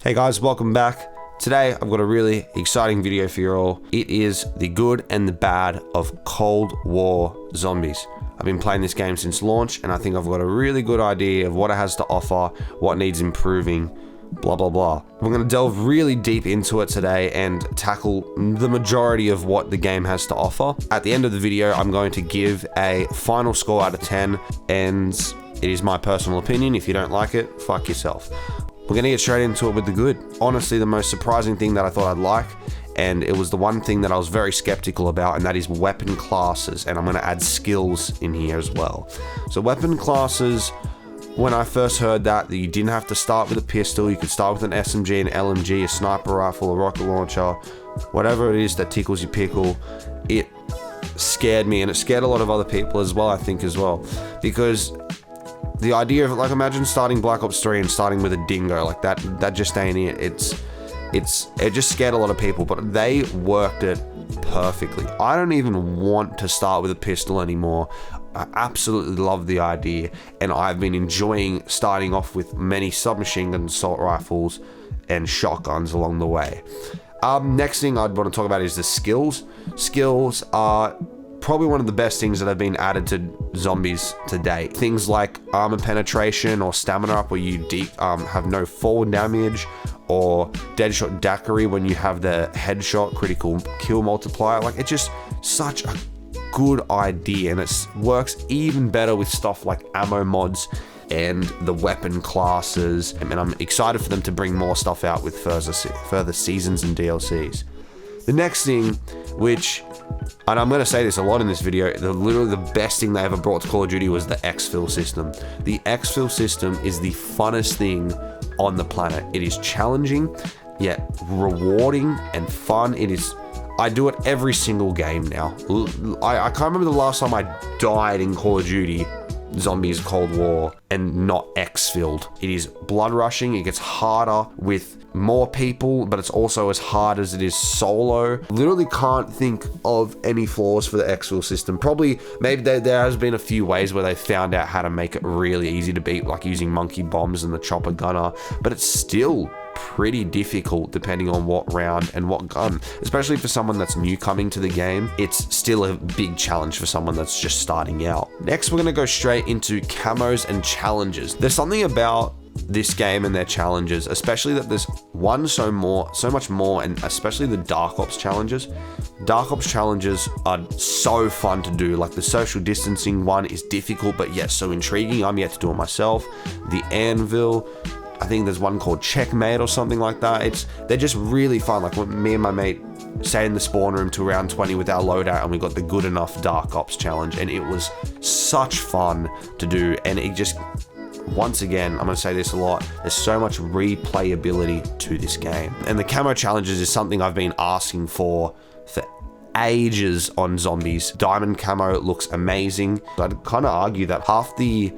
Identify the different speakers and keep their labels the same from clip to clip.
Speaker 1: Hey guys, welcome back. Today I've got a really exciting video for you all. It is the good and the bad of Cold War zombies. I've been playing this game since launch and I think I've got a really good idea of what it has to offer, what needs improving, blah blah blah. We're going to delve really deep into it today and tackle the majority of what the game has to offer. At the end of the video, I'm going to give a final score out of 10, and it is my personal opinion. If you don't like it, fuck yourself. We're going to get straight into it with the good. Honestly, the most surprising thing that I thought I'd like, and it was the one thing that I was very skeptical about, and that is weapon classes, and I'm going to add skills in here as well. So weapon classes, when I first heard that you didn't have to start with a pistol, you could start with an SMG, an LMG, a sniper rifle, a rocket launcher, whatever it is that tickles your pickle, it scared me, and it scared a lot of other people as well, I think as well, because the idea of, like, imagine starting Black Ops 3 and starting with a dingo, like that just ain't it. It just scared a lot of people, but they worked it perfectly. I don't even want to start with a pistol anymore. I absolutely love the idea, and I've been enjoying starting off with many submachine guns, assault rifles, and shotguns along the way. Next thing I'd want to talk about is the skills. Skills are probably one of the best things that have been added to zombies to date. Things like armor penetration or stamina up, where you have no forward damage, or deadshot daiquiri when you have the headshot critical kill multiplier. Like, it's just such a good idea, and it works even better with stuff like ammo mods and the weapon classes, and I'm excited for them to bring more stuff out with further seasons and DLCs. The next thing, which, and I'm going to say this a lot in this video, literally the best thing they ever brought to Call of Duty was the exfil system. The exfil system is the funnest thing on the planet. It is challenging, yet rewarding and fun. I do it every single game now. I can't remember the last time I died in Call of Duty Zombies Cold War and not exfilled. It is blood rushing. It gets harder with more people, but it's also as hard as it is solo. Literally can't think of any flaws for the exfil system. Probably, maybe there has been a few ways where they found out how to make it really easy to beat, like using monkey bombs and the chopper gunner, but it's still pretty difficult depending on what round and what gun. Especially for someone that's new coming to the game, it's still a big challenge for someone that's just starting out. Next, we're going to go straight into camos and challenges. There's something about this game and their challenges, especially that there's so much more, and especially the Dark Ops challenges. Dark Ops challenges are so fun to do. Like, the social distancing one is difficult, but yet so intriguing. I'm yet to do it myself. The Anvil, I think there's one called Checkmate or something like that. They're just really fun. Like, when me and my mate stayed in the spawn room to around 20 with our loadout, and we got the good enough Dark Ops challenge, and it was such fun to do. And it just, once again, I'm going to say this a lot, there's so much replayability to this game. And the camo challenges is something I've been asking for ages on zombies. Diamond camo looks amazing. I'd kind of argue that half the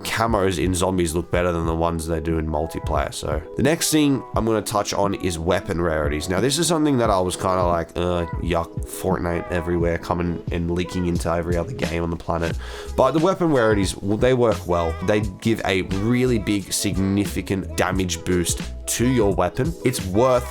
Speaker 1: camos in zombies look better than the ones they do in multiplayer. So the next thing I'm going to touch on is weapon rarities. Now, this is something that I was kind of like, yuck, Fortnite everywhere, coming and leaking into every other game on the planet. But the weapon rarities, well, they work well. They give a really big, significant damage boost to your weapon. It's worth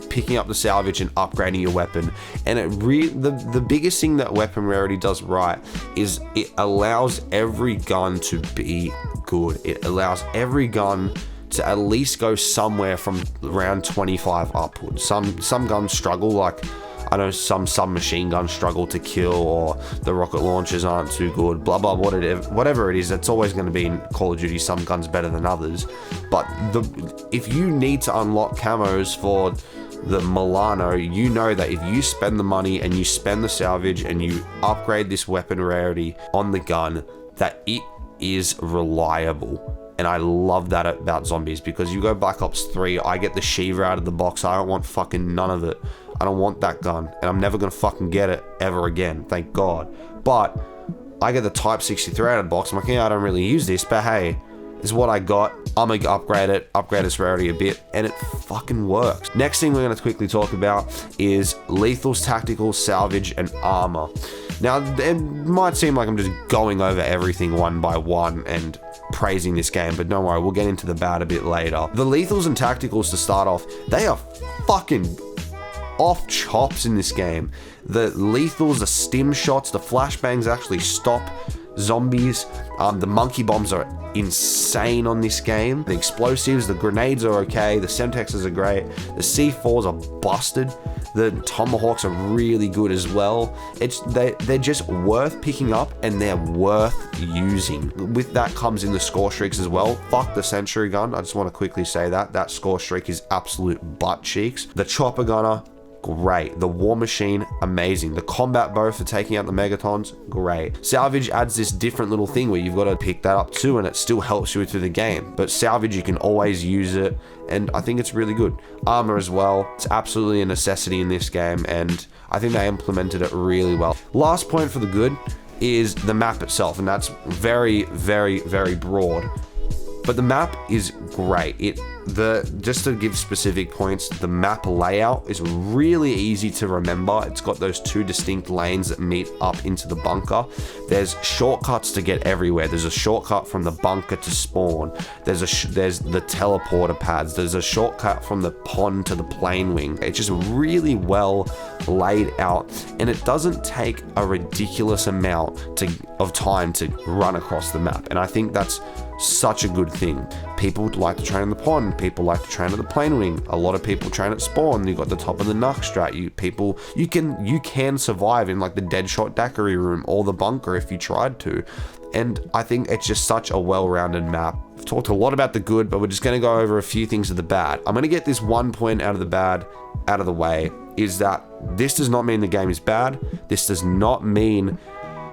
Speaker 1: picking up the salvage and upgrading your weapon. And the biggest thing that weapon rarity does right is it allows every gun to be good. It allows every gun to at least go somewhere from around 25 upwards. Some guns struggle, like I know some submachine guns struggle to kill, or the rocket launchers aren't too good, blah blah, whatever it is. It's always going to be in Call of Duty, some guns better than others. But if you need to unlock camos for the Milano, you know that if you spend the money and you spend the salvage and you upgrade this weapon rarity on the gun, that it is reliable. And I love that about zombies, because you go Black Ops 3, I get the Shiva out of the box. I don't want fucking none of it. I don't want that gun, and I'm never gonna fucking get it ever again, thank God. But I get the Type 63 out of the box. I'm like, yeah, I don't really use this, but hey, is what I got. I'm gonna upgrade its rarity a bit, and it fucking works. Next thing we're gonna quickly talk about is lethals, tactical, salvage, and armor. Now, it might seem like I'm just going over everything one by one and praising this game, but don't worry, we'll get into the bad a bit later. The lethals and tacticals to start off, they are fucking off chops in this game. The lethals, the stim shots, the flashbangs actually stop zombies. The monkey bombs are insane on this game. The explosives, the grenades are okay. The semtexes are great. The C4s are busted. The tomahawks are really good as well. They're just worth picking up and they're worth using. With that comes in the score streaks as well. Fuck the sentry gun. I just want to quickly say that score streak is absolute butt cheeks. The chopper gunner, great. The war machine, amazing. The combat bow for taking out the megatons, great. Salvage adds this different little thing where you've got to pick that up too, and it still helps you through the game. But salvage, you can always use it, and I think it's really good. Armor as well, it's absolutely a necessity in this game, and I think they implemented it really well. Last point for the good is the map itself, and that's very, very, very broad. But the map is great. Just to give specific points, the map layout is really easy to remember. It's got those two distinct lanes that meet up into the bunker. There's shortcuts to get everywhere. There's a shortcut from the bunker to spawn. There's the teleporter pads. There's a shortcut from the pond to the plane wing. It's just really well laid out, and it doesn't take a ridiculous amount of time to run across the map. And I think that's such a good thing. People like to train in the pond, people like to train at the plane wing, a lot of people train at spawn. You got the top of the Nuck strat. You can survive in like the Deadshot daiquiri room or the bunker if you tried to. And I think it's just such a well-rounded map. I've talked a lot about the good, but we're just going to go over a few things of the bad. I'm going to get this one point out of the bad out of the way, is that this does not mean the game is bad. This does not mean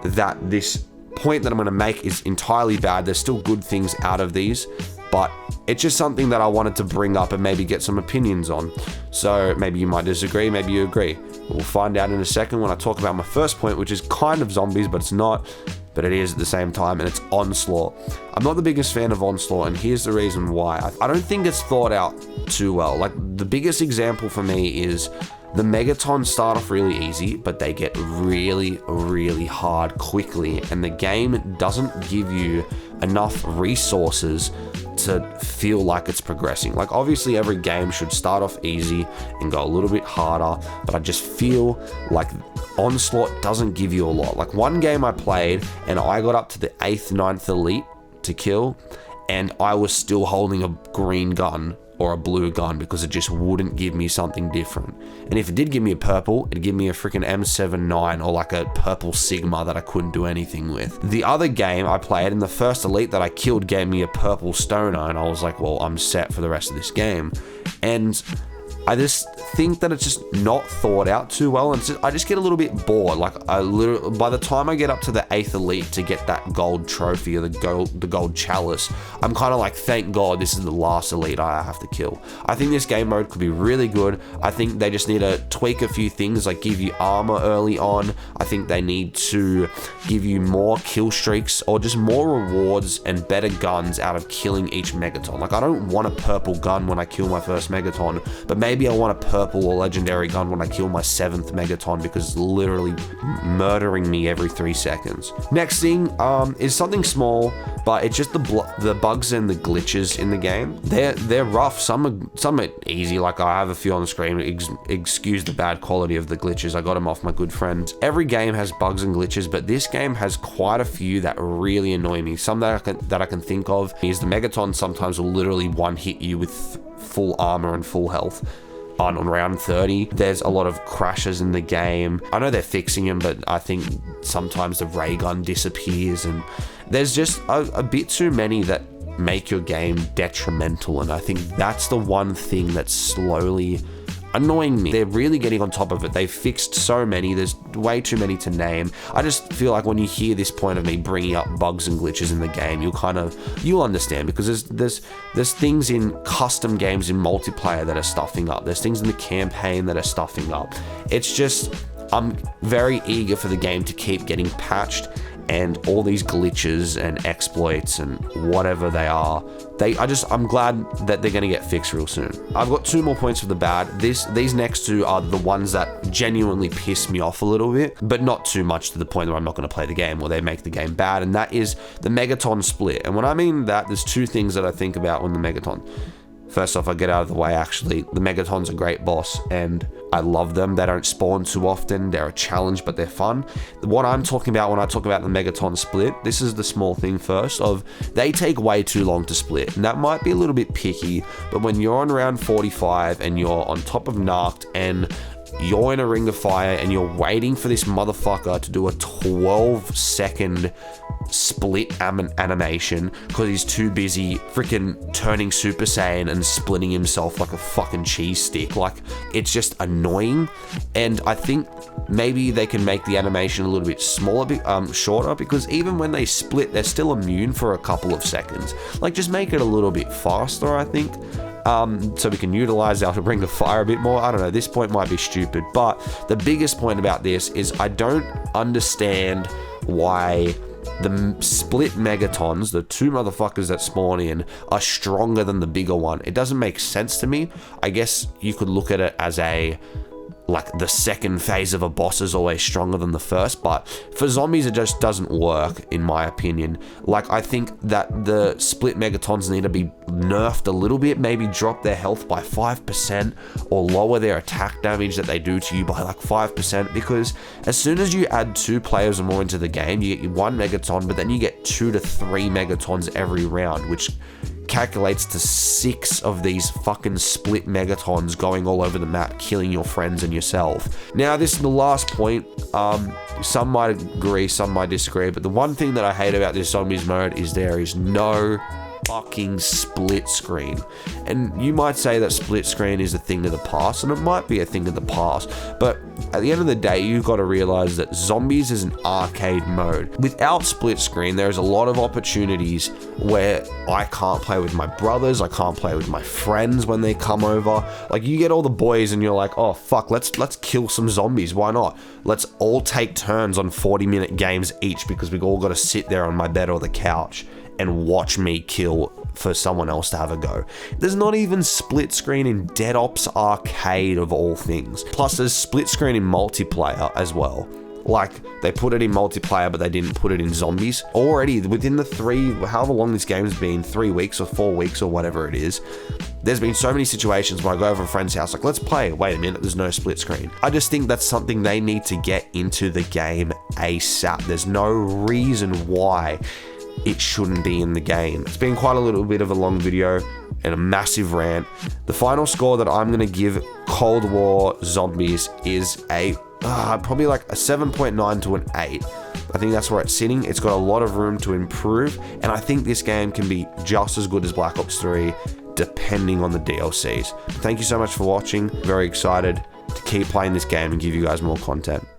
Speaker 1: that this point that I'm going to make is entirely bad. There's still good things out of these, but it's just something that I wanted to bring up and maybe get some opinions on. So maybe you might disagree, maybe you agree. We'll find out in a second when I talk about my first point, which is kind of zombies, but it's not, but it is at the same time, and it's Onslaught. I'm not the biggest fan of Onslaught, and here's the reason why. I don't think it's thought out too well. Like, the biggest example for me is the Megatons start off really easy, but they get really, really hard quickly, and the game doesn't give you enough resources to feel like it's progressing. Like, obviously every game should start off easy and go a little bit harder, but I just feel like Onslaught doesn't give you a lot. Like, one game I played and I got up to the 8th, 9th elite to kill, and I was still holding a green gun or a blue gun because it just wouldn't give me something different. And if it did give me a purple, it'd give me a freaking M79 or like a purple Sigma that I couldn't do anything with. The other game I played, and the first elite that I killed gave me a purple stoner, and I was like, well, I'm set for the rest of this game. And I just think that it's just not thought out too well, and I just get a little bit bored. Like, by the time I get up to the 8th elite to get that gold trophy or the gold chalice, I'm kind of like, thank God this is the last elite I have to kill. I think this game mode could be really good. I think they just need to tweak a few things, like give you armor early on. I think they need to give you more kill streaks or just more rewards and better guns out of killing each megaton. Like, I don't want a purple gun when I kill my first megaton, but maybe I want a purple or legendary gun when I kill my 7th megaton, because it's literally murdering me every 3 seconds. Next thing is something small, but it's just the bugs and the glitches in the game. They're rough. Some are easy. Like, I have a few on the screen. Excuse the bad quality of the glitches. I got them off my good friend. Every game has bugs and glitches, but this game has quite a few that really annoy me. Some that I can think of is the megaton sometimes will literally one hit you with full armor and full health on round 30. There's a lot of crashes in the game. I know they're fixing them, but I think sometimes the ray gun disappears, and there's just a bit too many that make your game detrimental, and I think that's the one thing that's slowly annoying me. They're really getting on top of it. They've fixed so many. There's way too many to name. I just feel like when you hear this point of me bringing up bugs and glitches in the game, you'll understand, because there's things in custom games in multiplayer that are stuffing up. There's things in the campaign that are stuffing up. It's just, I'm very eager for the game to keep getting patched and all these glitches and exploits and whatever they are, I'm glad that they're gonna get fixed real soon. I've got 2 more points for the bad. These next 2 are the ones that genuinely piss me off a little bit, but not too much to the point where I'm not gonna play the game or they make the game bad, and that is the Megaton split. And when I mean that, there's 2 things that I think about when the Megaton. First off, I get out of the way, actually. The Megaton's a great boss, and I love them. They don't spawn too often. They're a challenge, but they're fun. What I'm talking about when I talk about the Megaton split, this is the small thing first, of they take way too long to split. And that might be a little bit picky, but when you're on round 45 and you're on top of Narked and you're in a ring of fire and you're waiting for this motherfucker to do a 12-second split animation because he's too busy freaking turning Super Saiyan and splitting himself like a fucking cheese stick. Like, it's just annoying. And I think maybe they can make the animation a little bit smaller, shorter, because even when they split, they're still immune for a couple of seconds. Like, just make it a little bit faster, I think. So we can utilize our ring of fire a bit more. I don't know, this point might be stupid, but the biggest point about this is I don't understand why the split Megatons, the 2 motherfuckers that spawn in, are stronger than the bigger one. It doesn't make sense to me. I guess you could look at it as like the second phase of a boss is always stronger than the first, but for zombies it just doesn't work, in my opinion. Like, I think that the split Megatons need to be nerfed a little bit, maybe drop their health by 5% or lower their attack damage that they do to you by like 5%, because as soon as you add 2 players or more into the game, you get 1 Megaton, but then you get 2 to 3 Megatons every round, which calculates to 6 of these fucking split Megatons going all over the map, killing your friends and yourself. Now, this is the last point. Some might agree, some might disagree, but the one thing that I hate about this zombies mode is there is no fucking split screen. And you might say that split screen is a thing of the past, and it might be a thing of the past, but at the end of the day, you've got to realize that zombies is an arcade mode. Without split screen, there's a lot of opportunities where I can't play with my brothers, I can't play with my friends when they come over. Like, you get all the boys and you're like, oh fuck, let's kill some zombies, why not? Let's all take turns on 40-minute games each, because we've all got to sit there on my bed or the couch and watch me kill for someone else to have a go. There's not even split screen in Dead Ops Arcade, of all things. Plus, there's split screen in multiplayer as well. Like, they put it in multiplayer, but they didn't put it in zombies. Already, within the however long this game's been, 3 weeks or 4 weeks or whatever it is, there's been so many situations where I go over a friend's house, like, let's play. Wait a minute, there's no split screen. I just think that's something they need to get into the game ASAP. There's no reason why it shouldn't be in the game. It's been quite a little bit of a long video and a massive rant. The final score that I'm going to give Cold War Zombies is probably like a 7.9 to an 8. I think that's where it's sitting. It's got a lot of room to improve, and I think this game can be just as good as Black Ops 3, depending on the DLCs. Thank you so much for watching. Very excited to keep playing this game and give you guys more content.